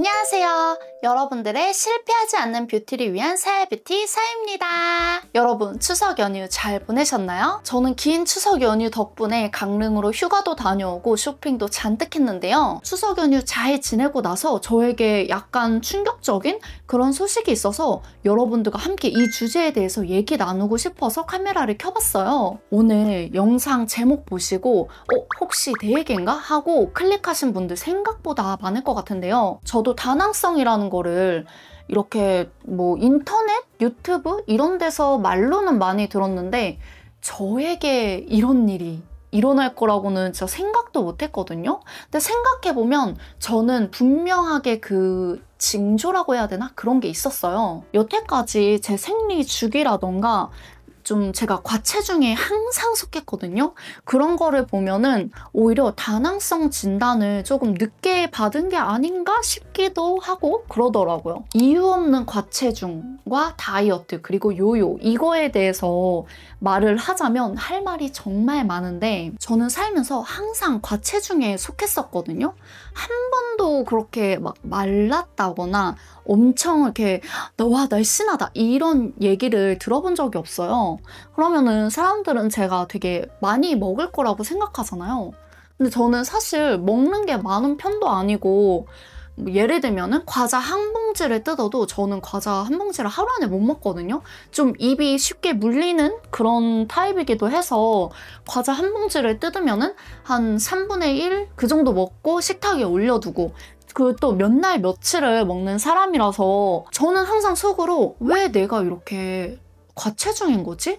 안녕하세요. 여러분들의 실패하지 않는 뷰티를 위한 사야뷰티 사입니다. 여러분 추석 연휴 잘 보내셨나요? 저는 긴 추석 연휴 덕분에 강릉으로 휴가도 다녀오고 쇼핑도 잔뜩 했는데요. 추석 연휴 잘 지내고 나서 저에게 약간 충격적인 그런 소식이 있어서 여러분들과 함께 이 주제에 대해서 얘기 나누고 싶어서 카메라를 켜봤어요. 오늘 영상 제목 보시고 혹시 내 얘기인가? 하고 클릭하신 분들 생각보다 많을 것 같은데요. 저도 다낭성이라는 거를 이렇게 뭐 인터넷, 유튜브 이런 데서 말로는 많이 들었는데 저에게 이런 일이 일어날 거라고는 진짜 생각도 못 했거든요. 근데 생각해보면 저는 분명하게 그 징조라고 해야 되나? 그런 게 있었어요. 여태까지 제 생리 주기라던가 좀 제가 과체중에 항상 속했거든요. 그런 거를 보면은 오히려 다낭성 진단을 조금 늦게 받은 게 아닌가 싶기도 하고 그러더라고요. 이유 없는 과체중과 다이어트 그리고 요요 이거에 대해서 말을 하자면 할 말이 정말 많은데 저는 살면서 항상 과체중에 속했었거든요. 한 번도 그렇게 막 말랐다거나 엄청 이렇게 와 날씬하다 이런 얘기를 들어본 적이 없어요. 그러면은 사람들은 제가 되게 많이 먹을 거라고 생각하잖아요. 근데 저는 사실 먹는 게 많은 편도 아니고 예를 들면은 과자 한 봉지를 뜯어도 저는 과자 한 봉지를 하루 안에 못 먹거든요. 좀 입이 쉽게 물리는 그런 타입이기도 해서 과자 한 봉지를 뜯으면은 한 3분의 1 그 정도 먹고 식탁에 올려두고 그 또 몇 날 며칠을 먹는 사람이라서 저는 항상 속으로 왜 내가 이렇게 과체중인 거지?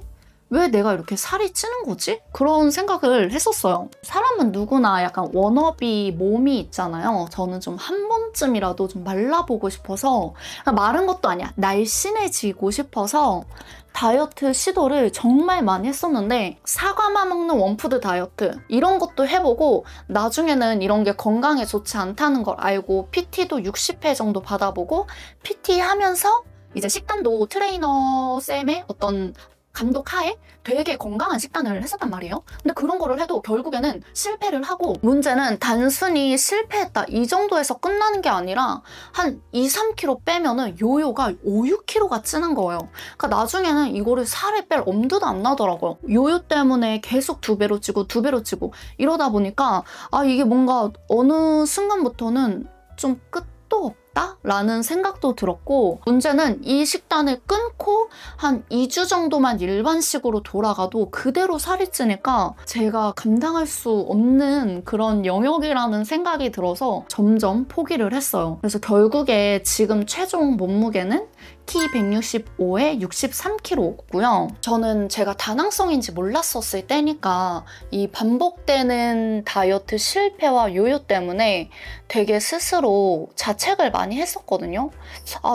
왜 내가 이렇게 살이 찌는 거지? 그런 생각을 했었어요. 사람은 누구나 약간 워너비 몸이 있잖아요. 저는 좀 한 번쯤이라도 좀 말라보고 싶어서 마른 것도 아니야. 날씬해지고 싶어서 다이어트 시도를 정말 많이 했었는데 사과만 먹는 원푸드 다이어트 이런 것도 해보고 나중에는 이런 게 건강에 좋지 않다는 걸 알고 PT도 60회 정도 받아보고 PT 하면서 이제 식단도 트레이너 쌤의 어떤 감독 하에 되게 건강한 식단을 했었단 말이에요. 근데 그런 거를 해도 결국에는 실패를 하고 문제는 단순히 실패했다 이 정도에서 끝나는 게 아니라 한 2, 3kg 빼면은 요요가 5, 6kg가 찌는 거예요. 그러니까 나중에는 이거를 살을 뺄 엄두도 안 나더라고요. 요요 때문에 계속 2배로 찌고 2배로 찌고 이러다 보니까 이게 뭔가 어느 순간부터는 좀 끝도 없다? 라는 생각도 들었고 문제는 이 식단을 끊고 한 2주 정도만 일반식으로 돌아가도 그대로 살이 찌니까 제가 감당할 수 없는 그런 영역이라는 생각이 들어서 점점 포기를 했어요. 그래서 결국에 지금 최종 몸무게는 키 165에 63kg고요. 저는 제가 다낭성인지 몰랐었을 때니까 이 반복되는 다이어트 실패와 요요 때문에 되게 스스로 자책을 많이 했었거든요.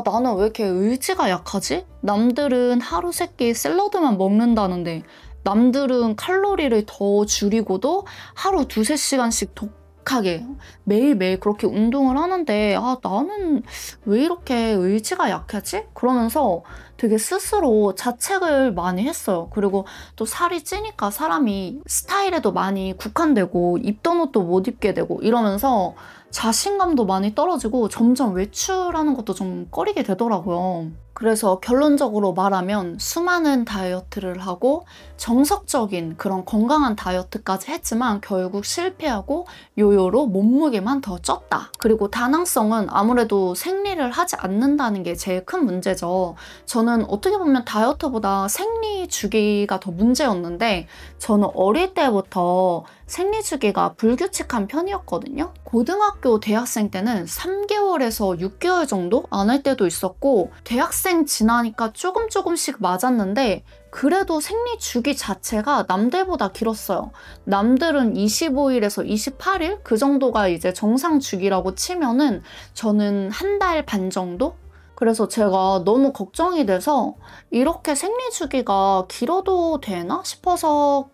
나는 왜 이렇게 의지가 약하지? 남들은 하루 세끼 샐러드만 먹는다는데 남들은 칼로리를 더 줄이고도 하루 2~3시간씩 독하게 매일매일 그렇게 운동을 하는데 나는 왜 이렇게 의지가 약하지? 그러면서 되게 스스로 자책을 많이 했어요. 그리고 또 살이 찌니까 사람이 스타일에도 많이 국한되고 입던 옷도 못 입게 되고 이러면서 자신감도 많이 떨어지고 점점 외출하는 것도 좀 꺼리게 되더라고요. 그래서 결론적으로 말하면 수많은 다이어트를 하고 정석적인 그런 건강한 다이어트까지 했지만 결국 실패하고 요요로 몸무게만 더 쪘다. 그리고 다낭성은 아무래도 생리를 하지 않는다는 게 제일 큰 문제죠. 저는 어떻게 보면 다이어트보다 생리 주기가 더 문제였는데 저는 어릴 때부터 생리 주기가 불규칙한 편이었거든요. 고등학교, 대학생 때는 3개월에서 6개월 정도 안 할 때도 있었고 대학생 지나니까 조금씩 맞았는데 그래도 생리 주기 자체가 남들보다 길었어요. 남들은 25일에서 28일 그 정도가 이제 정상 주기라고 치면은 저는 한 달 반 정도? 그래서 제가 너무 걱정이 돼서 이렇게 생리 주기가 길어도 되나 싶어서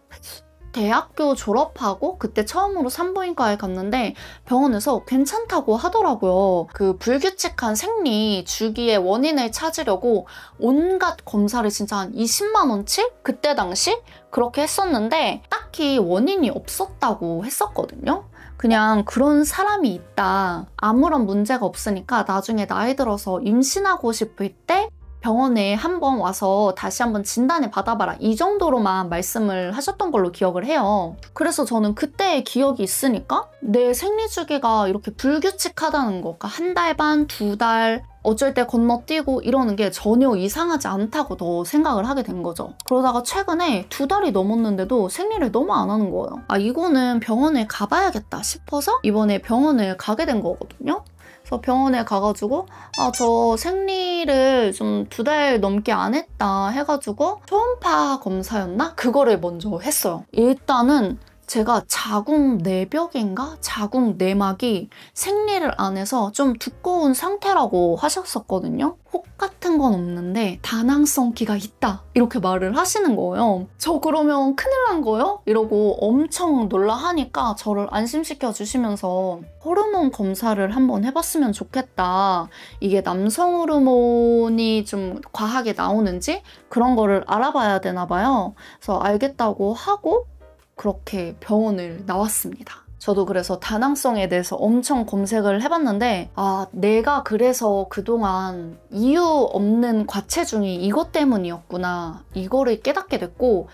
대학교 졸업하고 그때 처음으로 산부인과에 갔는데 병원에서 괜찮다고 하더라고요. 그 불규칙한 생리 주기의 원인을 찾으려고 온갖 검사를 진짜 한 20만 원치? 그때 당시 그렇게 했었는데 딱히 원인이 없었다고 했었거든요. 그냥 그런 사람이 있다. 아무런 문제가 없으니까 나중에 나이 들어서 임신하고 싶을 때 병원에 한번 와서 다시 한번 진단을 받아봐라. 이 정도로만 말씀을 하셨던 걸로 기억을 해요. 그래서 저는 그때의 기억이 있으니까 내 생리주기가 이렇게 불규칙하다는 거. 그러니까 한 달 반, 2달, 어쩔 때 건너뛰고 이러는 게 전혀 이상하지 않다고 더 생각을 하게 된 거죠. 그러다가 최근에 2달이 넘었는데도 생리를 너무 안 하는 거예요. 아, 이거는 병원에 가봐야겠다 싶어서 이번에 병원을 가게 된 거거든요. 그래서 병원에 가가지고 저 생리를 좀 2달 넘게 안 했다 해가지고 초음파 검사였나? 그거를 먼저 했어요. 일단은 제가 자궁 내벽인가? 자궁 내막이 생리를 안 해서 좀 두꺼운 상태라고 하셨었거든요. 혹 같은 건 없는데 다낭성기가 있다 이렇게 말을 하시는 거예요. 저 그러면 큰일 난 거예요? 이러고 엄청 놀라하니까 저를 안심시켜 주시면서 호르몬 검사를 한번 해봤으면 좋겠다. 이게 남성 호르몬이 좀 과하게 나오는지 그런 거를 알아봐야 되나 봐요. 그래서 알겠다고 하고 그렇게 병원을 나왔습니다. 저도 그래서 다낭성에 대해서 엄청 검색을 해봤는데 내가 그래서 그동안 이유 없는 과체중이 이것 때문이었구나. 이거를 깨닫게 됐고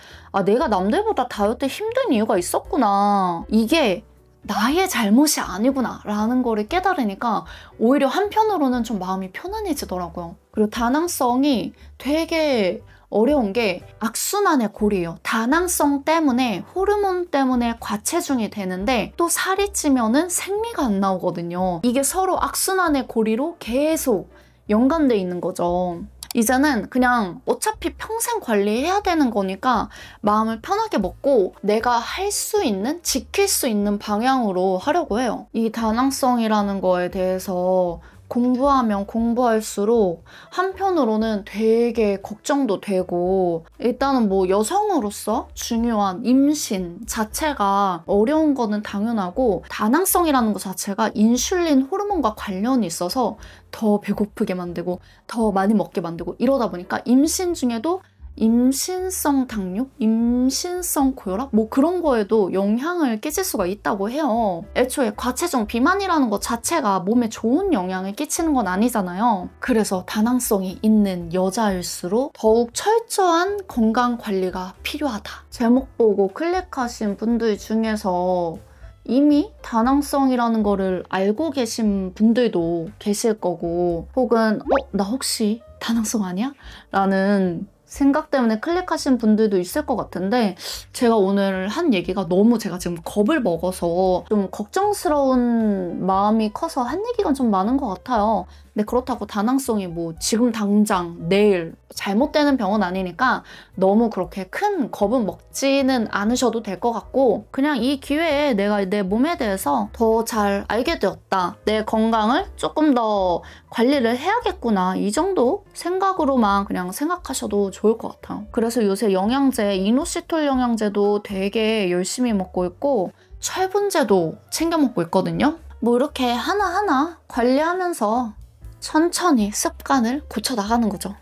내가 남들보다 다이어트 힘든 이유가 있었구나. 이게 나의 잘못이 아니구나 라는 거를 깨달으니까 오히려 한편으로는 좀 마음이 편안해지더라고요. 그리고 다낭성이 되게 어려운 게 악순환의 고리예요. 다낭성 때문에 호르몬 때문에 과체중이 되는데 또 살이 찌면은 생리가 안 나오거든요. 이게 서로 악순환의 고리로 계속 연관돼 있는 거죠. 이제는 그냥 어차피 평생 관리해야 되는 거니까 마음을 편하게 먹고 내가 할 수 있는, 지킬 수 있는 방향으로 하려고 해요. 이 다낭성이라는 거에 대해서 공부하면 공부할수록 한편으로는 되게 걱정도 되고 일단은 뭐 여성으로서 중요한 임신 자체가 어려운 거는 당연하고 다낭성이라는 것 자체가 인슐린 호르몬과 관련이 있어서 더 배고프게 만들고 더 많이 먹게 만들고 이러다 보니까 임신 중에도 임신성 당뇨? 임신성 고혈압? 뭐 그런 거에도 영향을 끼칠 수가 있다고 해요. 애초에 과체중 비만이라는 것 자체가 몸에 좋은 영향을 끼치는 건 아니잖아요. 그래서 다낭성이 있는 여자일수록 더욱 철저한 건강관리가 필요하다. 제목 보고 클릭하신 분들 중에서 이미 다낭성이라는 거를 알고 계신 분들도 계실 거고 혹은 나 혹시 다낭성 아니야? 라는 생각 때문에 클릭하신 분들도 있을 것 같은데 제가 오늘 한 얘기가 너무 제가 지금 겁을 먹어서 좀 걱정스러운 마음이 커서 한 얘기가 좀 많은 것 같아요. 근데 그렇다고 다낭성이 뭐 지금 당장 내일 잘못되는 병은 아니니까 너무 그렇게 큰 겁은 먹지는 않으셔도 될 것 같고 그냥 이 기회에 내가 내 몸에 대해서 더 잘 알게 되었다. 내 건강을 조금 더 관리를 해야겠구나. 이 정도 생각으로만 그냥 생각하셔도 좋을 것 같아요. 그래서 요새 영양제, 이노시톨 영양제도 되게 열심히 먹고 있고 철분제도 챙겨 먹고 있거든요. 뭐 이렇게 하나하나 관리하면서 천천히 습관을 고쳐나가는 거죠.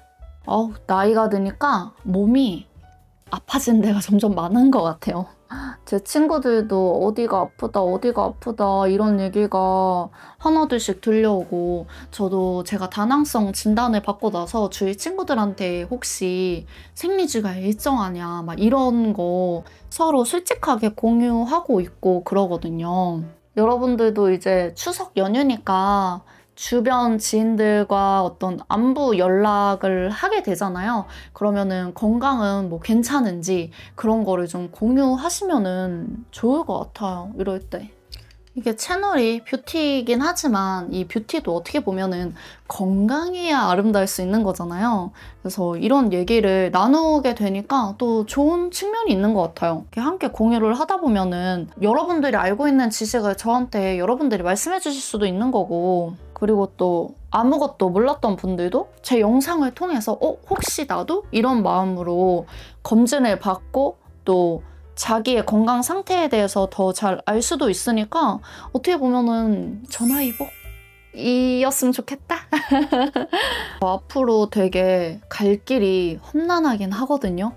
나이가 드니까 몸이 아파지는 데가 점점 많은 것 같아요. 제 친구들도 어디가 아프다 이런 얘기가 하나둘씩 들려오고 저도 제가 다낭성 진단을 받고 나서 주위 친구들한테 혹시 생리주기가 일정하냐 막 이런 거 서로 솔직하게 공유하고 있고 그러거든요. 여러분들도 이제 추석 연휴니까 주변 지인들과 어떤 안부 연락을 하게 되잖아요. 그러면은 건강은 뭐 괜찮은지 그런 거를 좀 공유하시면은 좋을 것 같아요. 이럴 때. 이게 채널이 뷰티이긴 하지만 이 뷰티도 어떻게 보면은 건강해야 아름다울 수 있는 거잖아요. 그래서 이런 얘기를 나누게 되니까 또 좋은 측면이 있는 것 같아요. 이렇게 함께 공유를 하다 보면은 여러분들이 알고 있는 지식을 저한테 여러분들이 말씀해 주실 수도 있는 거고 그리고 또 아무것도 몰랐던 분들도 제 영상을 통해서 혹시 나도 이런 마음으로 검진을 받고 또 자기의 건강 상태에 대해서 더 잘 알 수도 있으니까 어떻게 보면은 전화위복이었으면 좋겠다. 앞으로 되게 갈 길이 험난하긴 하거든요.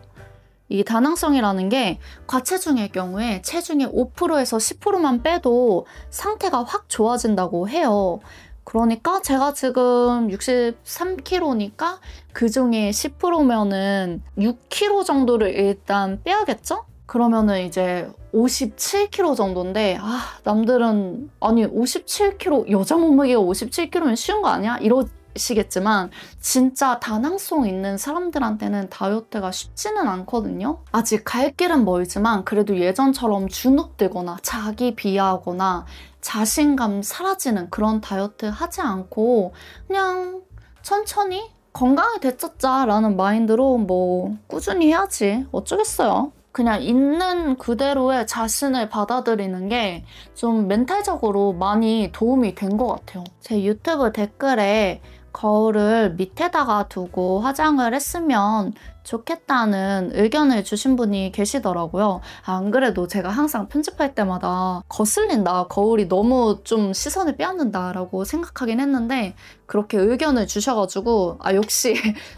이 다낭성이라는 게 과체중의 경우에 체중의 5%에서 10%만 빼도 상태가 확 좋아진다고 해요. 그러니까 제가 지금 63kg니까 그중에 10%면은 6kg 정도를 일단 빼야겠죠? 그러면은 이제 57kg 정도인데 남들은 아니 57kg 여자 몸무게가 57kg면 쉬운 거 아니야? 이러시겠지만 진짜 다낭성 있는 사람들한테는 다이어트가 쉽지는 않거든요. 아직 갈 길은 멀지만 그래도 예전처럼 주눅들거나 자기 비하하거나 자신감 사라지는 그런 다이어트 하지 않고 그냥 천천히 건강히 되찾자라는 마인드로 뭐 꾸준히 해야지 어쩌겠어요. 그냥 있는 그대로의 자신을 받아들이는 게 좀 멘탈적으로 많이 도움이 된 것 같아요. 제 유튜브 댓글에 거울을 밑에다가 두고 화장을 했으면 좋겠다는 의견을 주신 분이 계시더라고요. 안 그래도 제가 항상 편집할 때마다 거슬린다, 거울이 너무 좀 시선을 빼앗는다 라고 생각하긴 했는데 그렇게 의견을 주셔가지고 역시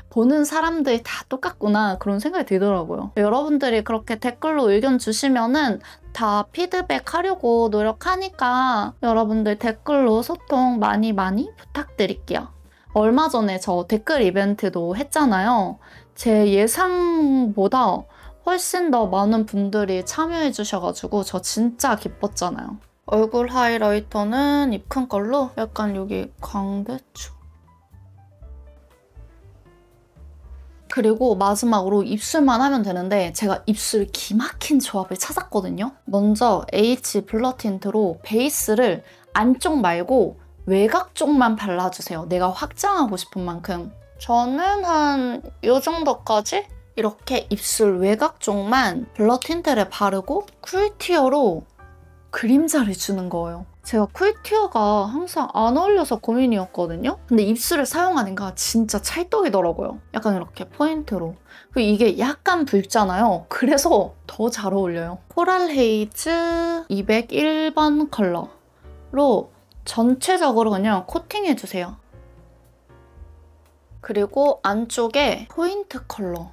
보는 사람들이 다 똑같구나 그런 생각이 들더라고요. 여러분들이 그렇게 댓글로 의견 주시면은 다 피드백 하려고 노력하니까 여러분들 댓글로 소통 많이 부탁드릴게요. 얼마 전에 저 댓글 이벤트도 했잖아요. 제 예상보다 훨씬 더 많은 분들이 참여해 주셔가지고 저 진짜 기뻤잖아요. 얼굴 하이라이터는 입 큰 걸로 약간 여기 광대쪽. 그리고 마지막으로 입술만 하면 되는데 제가 입술 기막힌 조합을 찾았거든요. 먼저 H 블러 틴트로 베이스를 안쪽 말고 외곽 쪽만 발라주세요. 내가 확장하고 싶은 만큼. 저는 한 이 정도까지 이렇게 입술 외곽 쪽만 블러 틴트를 바르고 쿨티어로 그림자를 주는 거예요. 제가 쿨티어가 항상 안 어울려서 고민이었거든요. 근데 입술을 사용하니까 진짜 찰떡이더라고요. 약간 이렇게 포인트로. 그리고 이게 약간 붉잖아요. 그래서 더 잘 어울려요. 코랄 헤이즈 201번 컬러로 전체적으로 그냥 코팅해주세요. 그리고 안쪽에 포인트 컬러.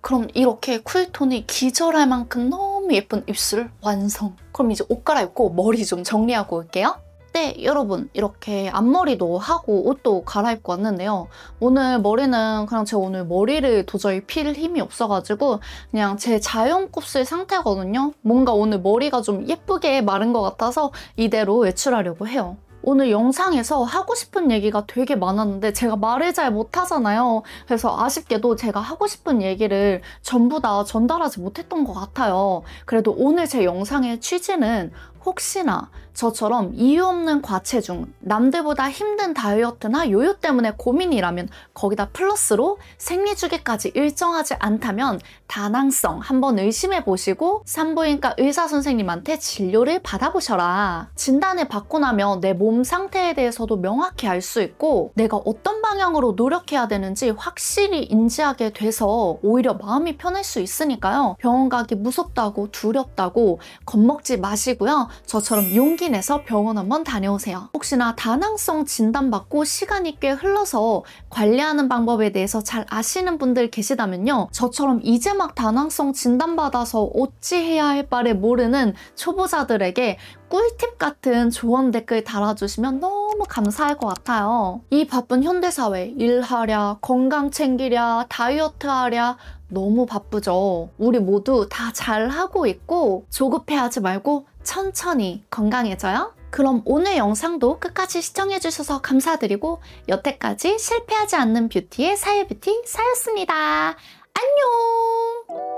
그럼 이렇게 쿨톤이 기절할 만큼 너무 예쁜 입술 완성. 그럼 이제 옷 갈아입고 머리 좀 정리하고 올게요. 네, 여러분 이렇게 앞머리도 하고 옷도 갈아입고 왔는데요. 오늘 머리는 그냥 제가 오늘 머리를 도저히 필 힘이 없어가지고 그냥 제 자연 곱슬 상태거든요. 뭔가 오늘 머리가 좀 예쁘게 마른 것 같아서 이대로 외출하려고 해요. 오늘 영상에서 하고 싶은 얘기가 되게 많았는데 제가 말을 잘 못하잖아요. 그래서 아쉽게도 제가 하고 싶은 얘기를 전부 다 전달하지 못했던 것 같아요. 그래도 오늘 제 영상의 취지는 혹시나 저처럼 이유 없는 과체중, 남들보다 힘든 다이어트나 요요 때문에 고민이라면 거기다 플러스로 생리주기까지 일정하지 않다면 다낭성 한번 의심해보시고 산부인과 의사 선생님한테 진료를 받아보셔라. 진단을 받고 나면 내 몸 상태에 대해서도 명확히 알 수 있고 내가 어떤 방향으로 노력해야 되는지 확실히 인지하게 돼서 오히려 마음이 편할 수 있으니까요. 병원 가기 무섭다고 두렵다고 겁먹지 마시고요. 저처럼 용기 내서 병원 한번 다녀오세요. 혹시나 다낭성 진단받고 시간이 꽤 흘러서 관리하는 방법에 대해서 잘 아시는 분들 계시다면요. 저처럼 이제 막 다낭성 진단받아서 어찌 해야 할 바를 모르는 초보자들에게 꿀팁 같은 조언 댓글 달아주시면 너무 감사할 것 같아요. 이 바쁜 현대사회 일하랴, 건강 챙기랴, 다이어트 하랴 너무 바쁘죠. 우리 모두 다 잘하고 있고 조급해하지 말고 천천히 건강해져요. 그럼 오늘 영상도 끝까지 시청해주셔서 감사드리고 여태까지 실패하지 않는 뷰티의 사유뷰티 사였습니다. 안녕!